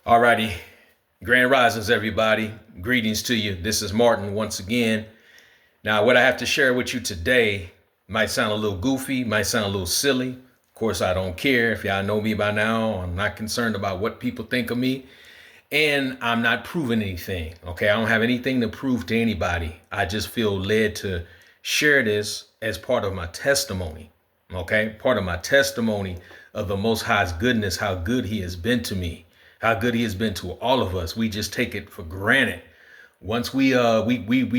Alrighty, Grand Risings, everybody. Greetings to you. This is Martin once again. Now, what I have to share with you today might sound a little goofy, might sound a little silly. Of course, I don't care. If y'all know me by now, I'm not concerned about what people think of me, and I'm not proving anything. Okay, I don't have anything to prove to anybody. I just feel led to share this as part of my testimony. Okay, part of my testimony of the Most High's goodness, how good He has been to me, how good He has been to all of us. We just take it for granted. Once we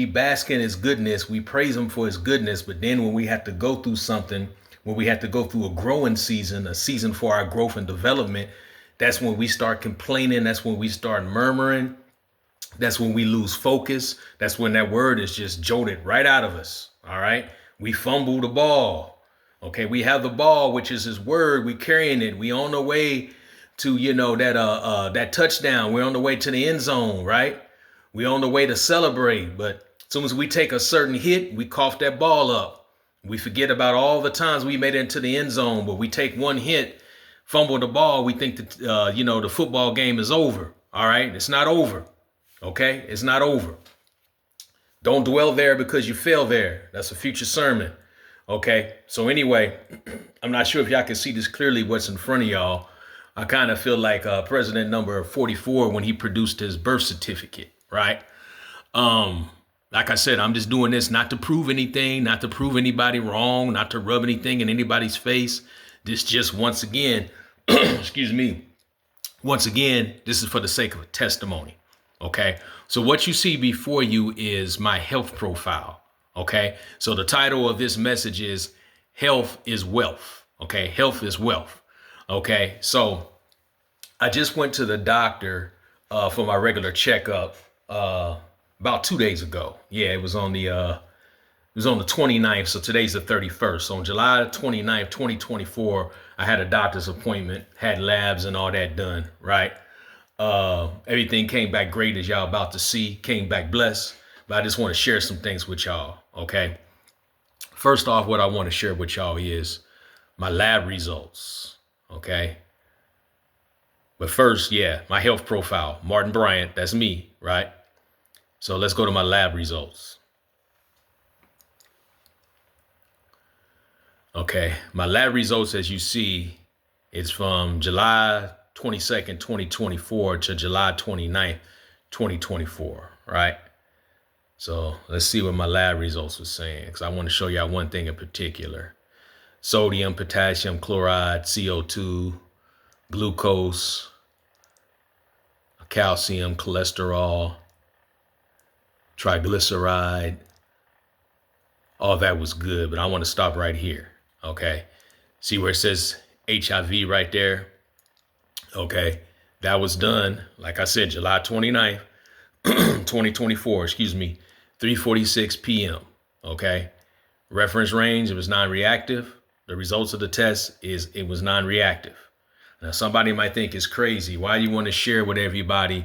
bask in His goodness, we praise Him for His goodness. But then when we have to go through something, when we have to go through a growing season, a season for our growth and development, that's when we start complaining. That's when we start murmuring. That's when we lose focus. That's when that word is just jolted right out of us. All right. We fumble the ball. Okay. We have the ball, which is His word. We carrying it. We on the way to, that touchdown. We're on the way to the end zone, right? We on the way to celebrate. But as soon as we take a certain hit, we cough that ball up. We forget about all the times we made it into the end zone, but we take one hit, fumble the ball. We think that, the football game is over. All right. It's not over. Okay. It's not over. Don't dwell there because you fell there. That's a future sermon. Okay. So anyway, I'm not sure if y'all can see this clearly, what's in front of y'all. I kind of feel like President number 44 when he produced his birth certificate, right? Like I said, I'm just doing this not to prove anything, not to prove anybody wrong, not to rub anything in anybody's face. This just once again, excuse me, once again, this is for the sake of a testimony. Okay. So what you see before you is my health profile. Okay. So the title of this message is Health is Wealth. Okay. Health is wealth. Okay. So I just went to the doctor for my regular checkup about 2 days ago. Yeah, it was on the 29th. So today's the 31st. So on July 29th, 2024, I had a doctor's appointment, had labs and all that done, right? Everything came back great, as y'all about to see, came back blessed. But I just want to share some things with y'all, okay? First off, what I want to share with y'all is my lab results, okay? But first, yeah, my health profile, Martin Bryant, that's me, right? So let's go to my lab results. Okay, my lab results, as you see, is from July 22nd, 2024 to July 29th, 2024, right? So let's see what my lab results were saying, because I want to show y'all one thing in particular. Sodium, potassium, chloride, CO2, glucose, calcium, cholesterol, triglyceride. All that was good, but I want to stop right here. Okay. See where it says HIV right there? Okay. That was done, like I said, July 29th, 2024, 3:46 p.m. Okay. Reference range, it was non-reactive. The results of the test is it was non-reactive. Now, somebody might think it's crazy. Why do you want to share with everybody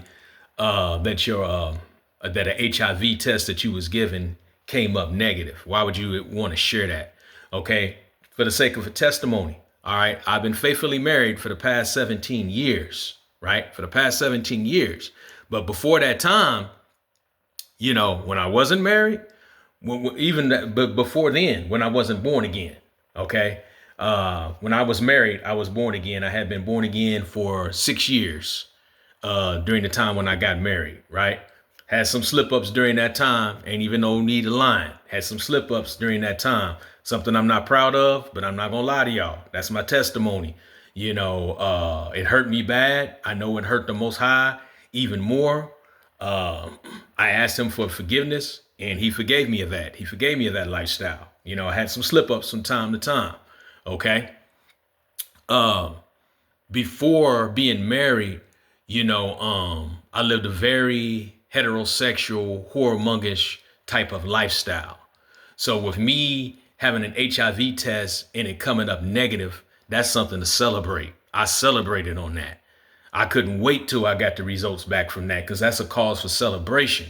that an HIV test that you was given came up negative? Why would you want to share that? Okay, for the sake of a testimony. All right, I've been faithfully married for the past 17 years, right? For the past 17 years. But before that time, when I wasn't married, but before then, when I wasn't born again, okay? When I was married, I was born again. I had been born again for 6 years during the time when I got married, right? Had some slip ups during that time. Ain't even no need to lie. Had some slip ups during that time. Something I'm not proud of, but I'm not going to lie to y'all. That's my testimony. It hurt me bad. I know it hurt the Most High even more. I asked Him for forgiveness, and He forgave me of that. He forgave me of that lifestyle. I had some slip ups from time to time. Okay. Before being married, I lived a very heterosexual, whoremongish type of lifestyle. So with me having an HIV test and it coming up negative, that's something to celebrate. I celebrated on that. I couldn't wait till I got the results back from that, because that's a cause for celebration.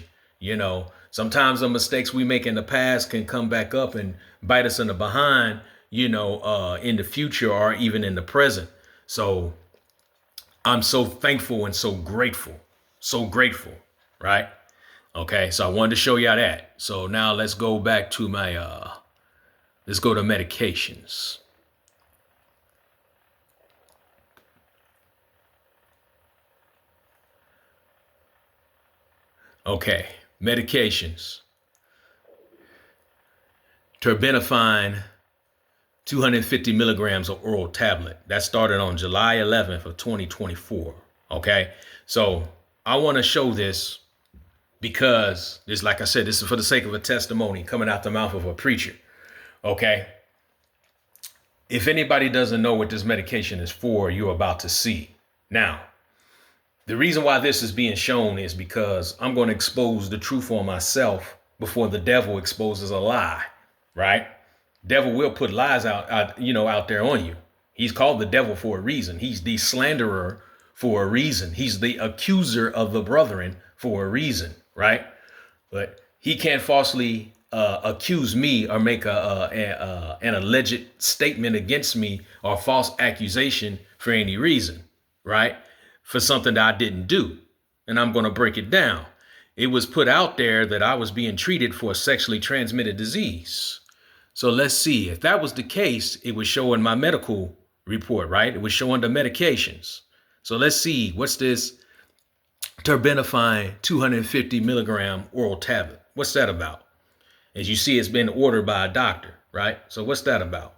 Sometimes the mistakes we make in the past can come back up and bite us in the behind, in the future or even in the present. So I'm so thankful and so grateful, right? Okay, so I wanted to show y'all that. So now let's go back to my, let's go to medications. Okay, medications. Terbinafine, 250 milligrams of oral tablet. That started on July 11th of 2024. Okay, so I want to show this because this, like I said, this is for the sake of a testimony coming out the mouth of a preacher. Okay, if anybody doesn't know what this medication is for, you're about to see. Now, the reason why this is being shown is because I'm going to expose the truth on myself before the devil exposes a lie, right? Devil will put lies out there on you. He's called the devil for a reason. He's the slanderer for a reason. He's the accuser of the brethren for a reason, right? But he can't falsely accuse me or make an alleged statement against me or false accusation for any reason, right? For something that I didn't do. And I'm going to break it down. It was put out there that I was being treated for a sexually transmitted disease. So let's see. If that was the case, it would show in my medical report, right? It would show under medications. So let's see. What's this terbinafine 250 milligram oral tablet? What's that about? As you see, it's been ordered by a doctor, right? So what's that about?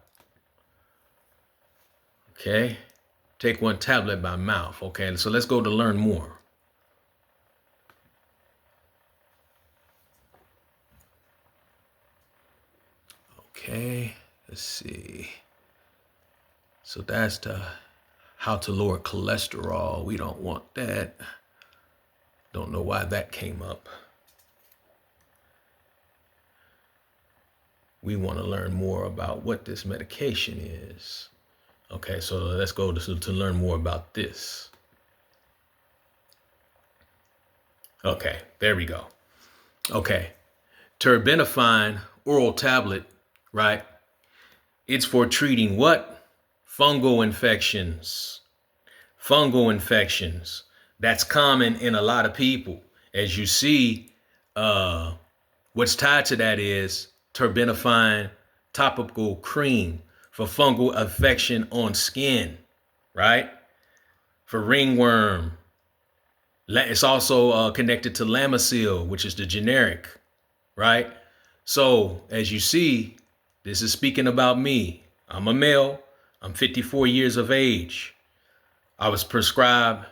Okay. Take one tablet by mouth. Okay, so let's go to learn more. Okay, let's see. So that's the how to lower cholesterol. We don't want that. Don't know why that came up. We want to learn more about what this medication is. Okay, so let's go to learn more about this. Okay, there we go. Okay, terbinafine oral tablet, right? It's for treating what? Fungal infections. Fungal infections. That's common in a lot of people. As you see, what's tied to that is terbinafine topical cream for fungal infection on skin, right? For ringworm. It's also connected to Lamisil, which is the generic, right? So as you see, this is speaking about me. I'm a male. I'm 54 years of age. I was prescribed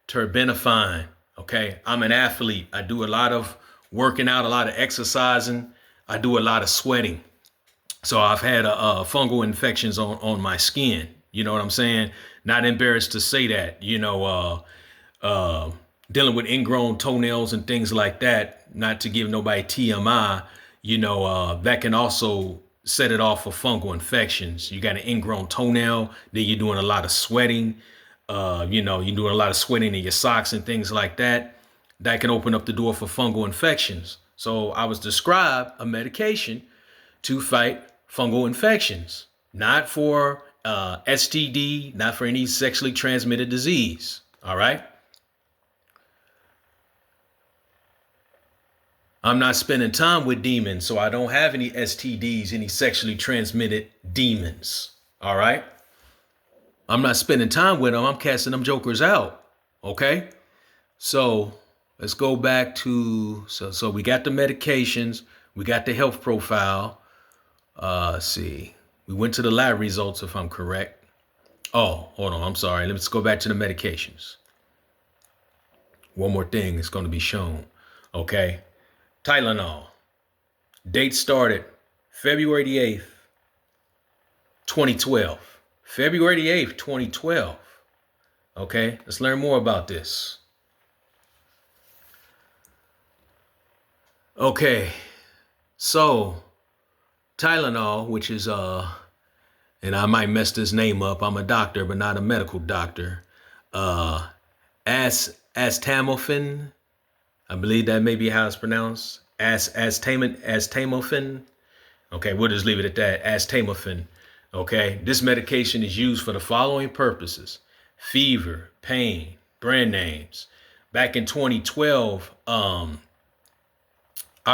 terbinafine, okay? I'm an athlete. I do a lot of working out, a lot of exercising. I do a lot of sweating. So I've had fungal infections on my skin. You know what I'm saying? Not embarrassed to say that, dealing with ingrown toenails and things like that, not to give nobody TMI, that can also set it off for fungal infections. You got an ingrown toenail, then you're doing a lot of sweating, you're doing a lot of sweating in your socks and things like that. That can open up the door for fungal infections. So I was prescribed a medication to fight fungal infections, not for STD, not for any sexually transmitted disease. All right. I'm not spending time with demons, so I don't have any STDs, any sexually transmitted demons. All right. I'm not spending time with them. I'm casting them jokers out. Okay. So let's go back to, so we got the medications. We got the health profile. Let's see. We went to the lab results, if I'm correct. Oh, hold on. I'm sorry. Let's go back to the medications. One more thing is going to be shown. Okay. Tylenol. Date started February the 8th, 2012. February the 8th, 2012. Okay. Let's learn more about this. Okay. So Tylenol, which is, and I might mess this name up. I'm a doctor, but not a medical doctor. Acetaminophen. I believe that may be how it's pronounced. Acetaminophen. Okay, we'll just leave it at that. Acetaminophen. Okay, this medication is used for the following purposes: fever, pain, brand names. Back in 2012, I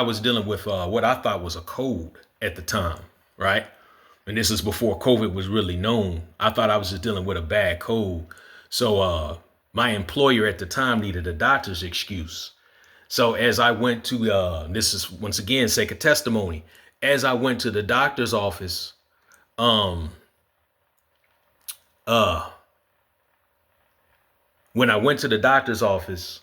was dealing with what I thought was a cold at the time, right? And this is before COVID was really known. I thought I was just dealing with a bad cold. So my employer at the time needed a doctor's excuse. So as I went to, this is once again sake of testimony, as I went to the doctor's office, um, uh, when I went to the doctor's office,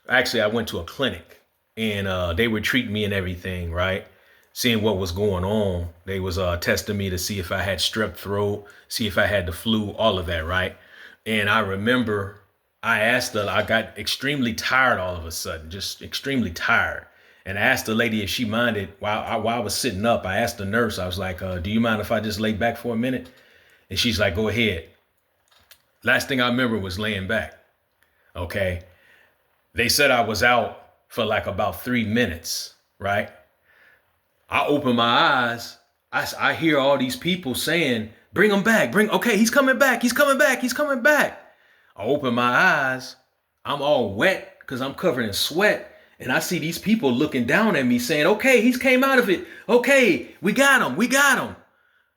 actually I went to a clinic and they were treating me and everything, right? Seeing what was going on. They was testing me to see if I had strep throat, see if I had the flu, all of that, right? And I remember I got extremely tired all of a sudden, just extremely tired. And I asked the lady if she minded while I was sitting up. I asked the nurse, I was like, do you mind if I just lay back for a minute? And she's like, go ahead. Last thing I remember was laying back. Okay. They said I was out for like about 3 minutes, right? I open my eyes. I hear all these people saying, bring him back. Okay, he's coming back. He's coming back. He's coming back. I open my eyes. I'm all wet because I'm covered in sweat. And I see these people looking down at me saying, okay, he's came out of it. Okay, we got him. We got him.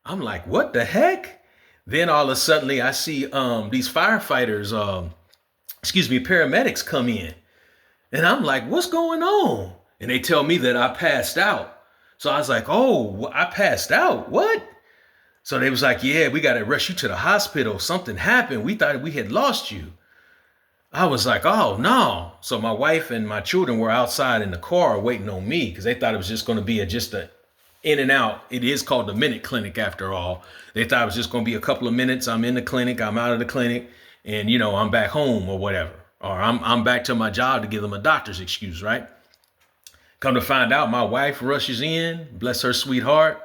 I'm like, what the heck? Then all of a sudden I see these firefighters, paramedics come in. And I'm like, what's going on? And they tell me that I passed out. So I was like, oh, I passed out. What? So they was like, yeah, we got to rush you to the hospital. Something happened. We thought we had lost you. I was like, oh, no. So my wife and my children were outside in the car waiting on me because they thought it was just going to be just a in and out. It is called the minute clinic after all. They thought it was just going to be a couple of minutes. I'm in the clinic. I'm out of the clinic. And, I'm back home or whatever. Or I'm back to my job to give them a doctor's excuse, right? Come to find out, my wife rushes in. Bless her sweetheart.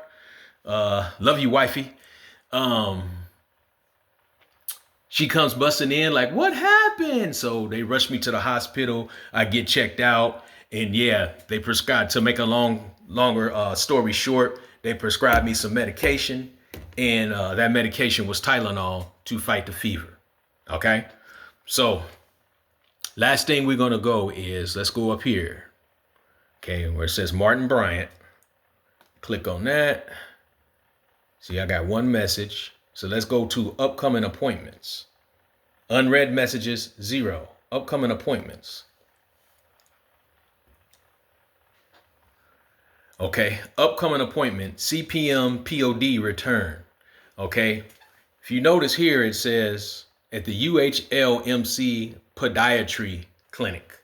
Love you, wifey. She comes busting in like, what happened? So they rush me to the hospital. I get checked out. And yeah, they prescribed, to make a longer story short, they prescribed me some medication. And that medication was Tylenol to fight the fever. Okay? So last thing we're going to go is, let's go up here. Okay, where it says Martin Bryant. Click on that. See, I got one message. So let's go to upcoming appointments. Unread messages, 0. Upcoming appointments. Okay, upcoming appointment, CPM POD return. Okay, if you notice here, it says at the UHLMC Podiatry Clinic.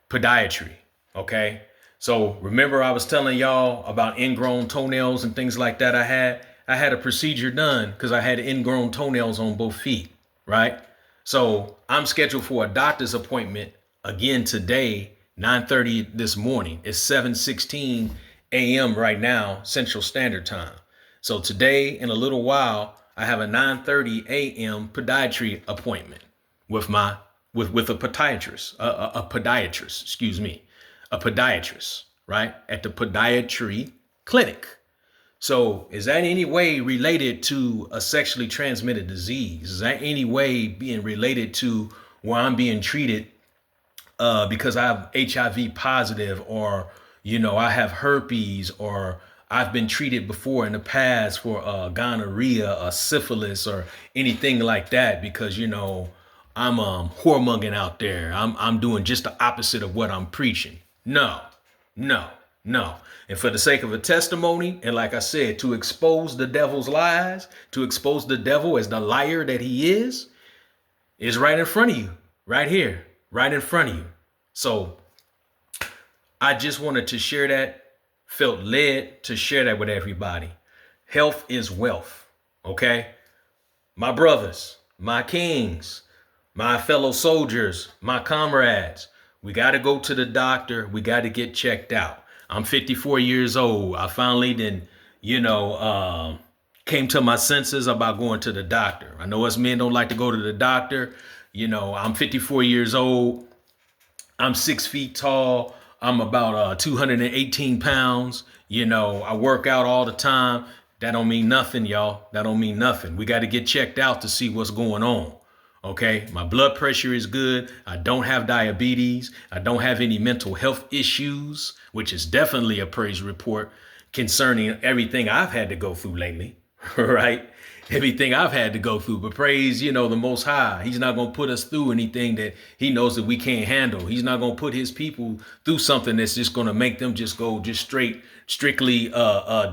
Podiatry, okay? So remember I was telling y'all about ingrown toenails and things like that I had a procedure done because I had ingrown toenails on both feet, right? So I'm scheduled for a doctor's appointment again today, 9:30 this morning. It's 7:16 a.m. right now, Central Standard Time. So today, in a little while, I have a 9:30 a.m. podiatry appointment with a podiatrist, a podiatrist, right? At the podiatry clinic. So is that any way related to a sexually transmitted disease? Is that any way being related to where I'm being treated because I have HIV positive, or, I have herpes, or I've been treated before in the past for gonorrhea or syphilis or anything like that because, I'm whoremongering out there. I'm doing just the opposite of what I'm preaching. No. And for the sake of a testimony, and like I said, to expose the devil's lies, to expose the devil as the liar that he is right in front of you, right here, right in front of you. So I just wanted to share that, felt led to share that with everybody. Health is wealth, okay? My brothers, my kings, my fellow soldiers, my comrades, we got to go to the doctor. We got to get checked out. I'm 54 years old. I finally came to my senses about going to the doctor. I know us men don't like to go to the doctor. I'm 54 years old. I'm 6 feet tall. I'm about 218 pounds. I work out all the time. That don't mean nothing, y'all. That don't mean nothing. We got to get checked out to see what's going on. Okay, my blood pressure is good. I don't have diabetes. I don't have any mental health issues, which is definitely a praise report concerning everything I've had to go through lately, right? Everything I've had to go through. But praise, the Most High. He's not going to put us through anything that he knows that we can't handle. He's not going to put his people through something that's just going to make them just go just strictly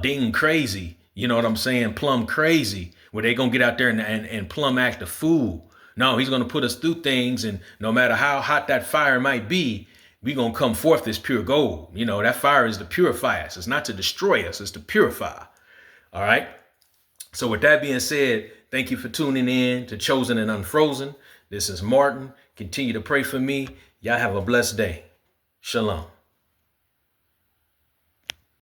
ding crazy. You know what I'm saying? Plumb crazy, where they going to get out there and plumb act a fool. No, he's going to put us through things, and no matter how hot that fire might be, we're going to come forth as pure gold. That fire is to purify us. It's not to destroy us. It's to purify. All right. So with that being said, thank you for tuning in to Chosen and Unfrozen. This is Martin. Continue to pray for me. Y'all have a blessed day. Shalom.